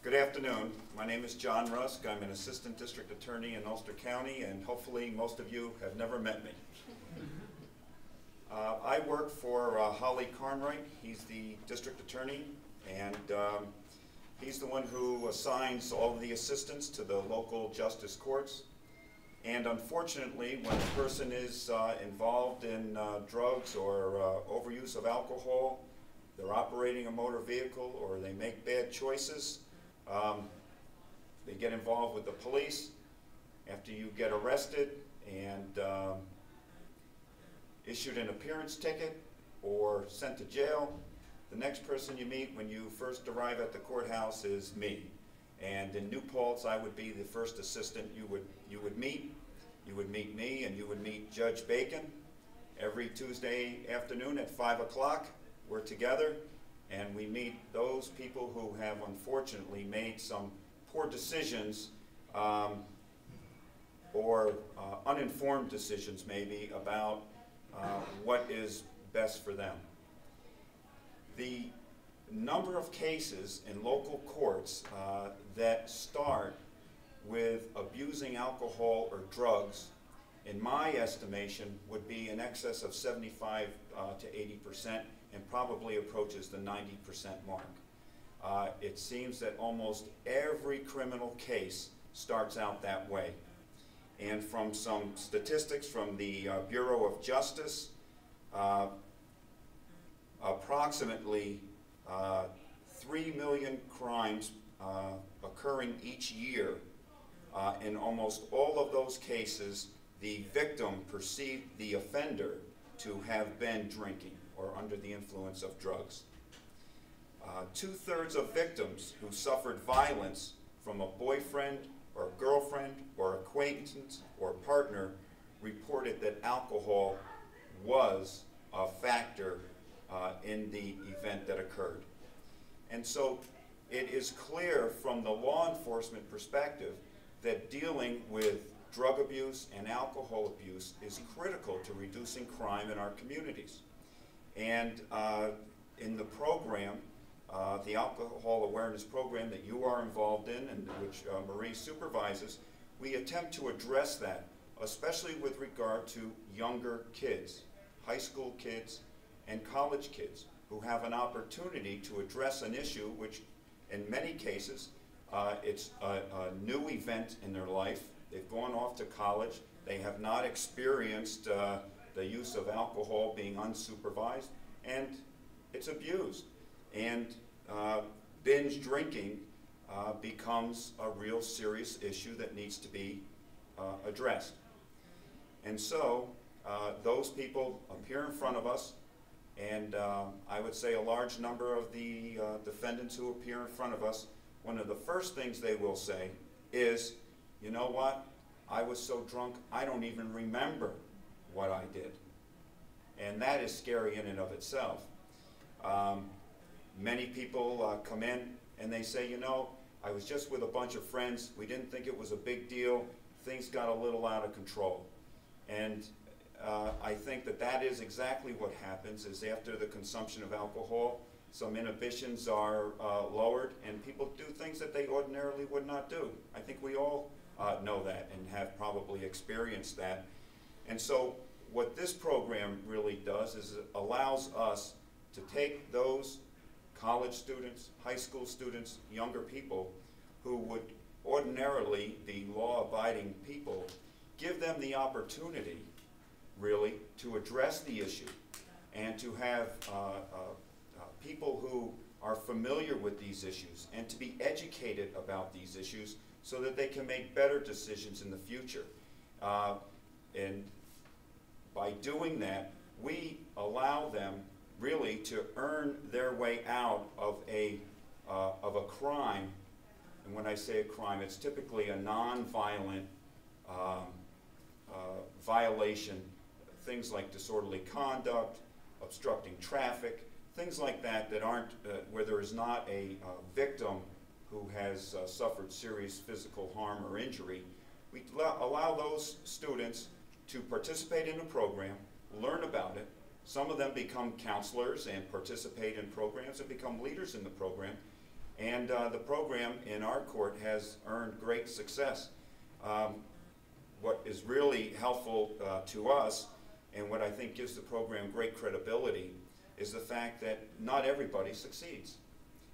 Good afternoon. My name is John Rusk. I'm an assistant district attorney in Ulster County, and hopefully most of you have never met me. I work for Holly Carnwright. He's the district attorney, and he's the one who assigns all of the assistants to the local justice courts. And unfortunately, when a person is involved in drugs or overuse of alcohol, they're operating a motor vehicle, or they make bad choices, they get involved with the police. After you get arrested and issued an appearance ticket or sent to jail, the next person you meet when you first arrive at the courthouse is me. And in New Paltz, I would be the first assistant you would meet. You would meet me, and you would meet Judge Bacon. Every Tuesday afternoon at 5 o'clock, we're together, and we meet those people who have unfortunately made some poor decisions or uninformed decisions maybe about what is best for them. The number of cases in local courts that start with abusing alcohol or drugs, in my estimation, would be in excess of 75 to 80%, and probably approaches the 90% mark. It seems that almost every criminal case starts out that way. And from some statistics from the Bureau of Justice, approximately 3 million crimes occurring each year. In almost all of those cases, the victim perceived the offender to have been drinking or under the influence of drugs. 2/3 of victims who suffered violence from a boyfriend or girlfriend or acquaintance or partner reported that alcohol was a factor in the event that occurred. And so it is clear from the law enforcement perspective that dealing with drug abuse and alcohol abuse is critical to reducing crime in our communities. And in the program, the Alcohol Awareness Program that you are involved in and which Marie supervises, we attempt to address that, especially with regard to younger kids, high school kids and college kids, who have an opportunity to address an issue which in many cases it's a new event in their life. They've gone off to college. They have not experienced the use of alcohol being unsupervised, and it's abused. And binge drinking becomes a real serious issue that needs to be addressed. And so those people appear in front of us, and I would say a large number of the defendants who appear in front of us, one of the first things they will say is, you know what, I was so drunk I don't even remember what I did. And that is scary in and of itself. Many people come in and they say, you know, I was just with a bunch of friends, we didn't think it was a big deal, things got a little out of control. And I think that that is exactly what happens, is after the consumption of alcohol, some inhibitions are lowered, and people do things that they ordinarily would not do. I think we all know that and have probably experienced that. And so what this program really does is it allows us to take those college students, high school students, younger people who would ordinarily be law-abiding people, give them the opportunity really to address the issue and to have people who are familiar with these issues and to be educated about these issues so that they can make better decisions in the future. And by doing that, we allow them really to earn their way out of a crime. And when I say a crime, it's typically a non-violent violation, things like disorderly conduct, obstructing traffic, things like that that aren't, where there is not a victim who has suffered serious physical harm or injury. We allow those students to participate in a program, learn about it. Some of them become counselors and participate in programs and become leaders in the program. And the program in our court has earned great success. What is really helpful to us, and what I think gives the program great credibility, is the fact that not everybody succeeds.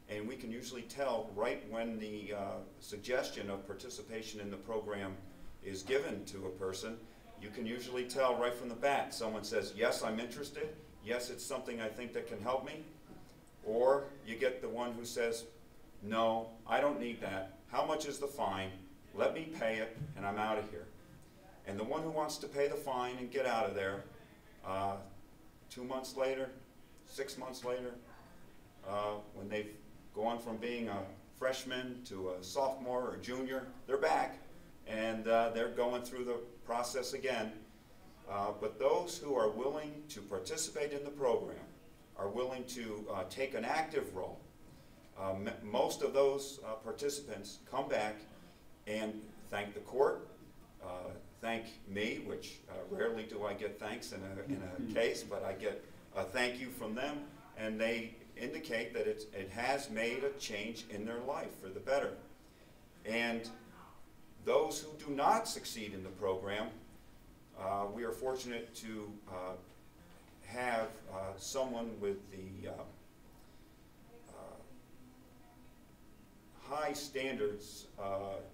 And we can usually tell right when the suggestion of participation in the program is given to a person. You can usually tell right from the bat. Someone says, yes, I'm interested. Yes, it's something I think that can help me. Or you get the one who says, no, I don't need that. How much is the fine? Let me pay it, and I'm out of here. And the one who wants to pay the fine and get out of there, 2 months later, 6 months later, when they've gone from being a freshman to a sophomore or junior, they're back, and they're going through the process again. But those who are willing to participate in the program, are willing to take an active role, most of those participants come back and thank the court, thank me, which rarely do I get thanks in a case, but I get a thank you from them, and they indicate that it has made a change in their life for the better. And those who do not succeed in the program, we are fortunate to have someone with the high standards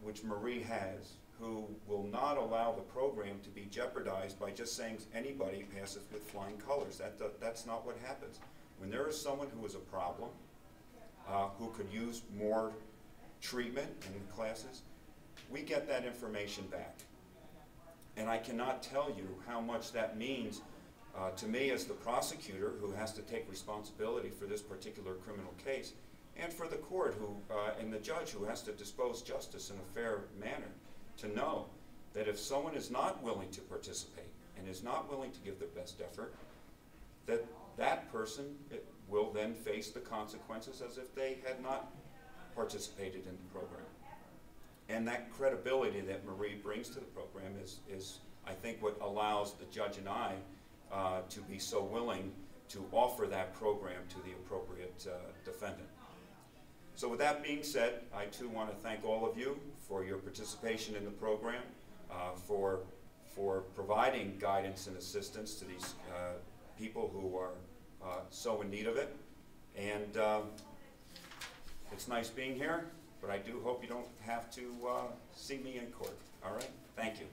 which Marie has, who will not allow the program to be jeopardized by just saying anybody passes with flying colors. That's not what happens. When there is someone who is a problem, who could use more treatment in classes, we get that information back. And I cannot tell you how much that means to me as the prosecutor, who has to take responsibility for this particular criminal case, and for the court and the judge, who has to dispose justice in a fair manner, to know that if someone is not willing to participate and is not willing to give their best effort, that that person will then face the consequences as if they had not participated in the program. And that credibility that Marie brings to the program is I think, what allows the judge and I to be so willing to offer that program to the appropriate defendant. So with that being said, I too want to thank all of you for your participation in the program, for providing guidance and assistance to these people who are so in need of it. And it's nice being here, but I do hope you don't have to see me in court. All right? Thank you.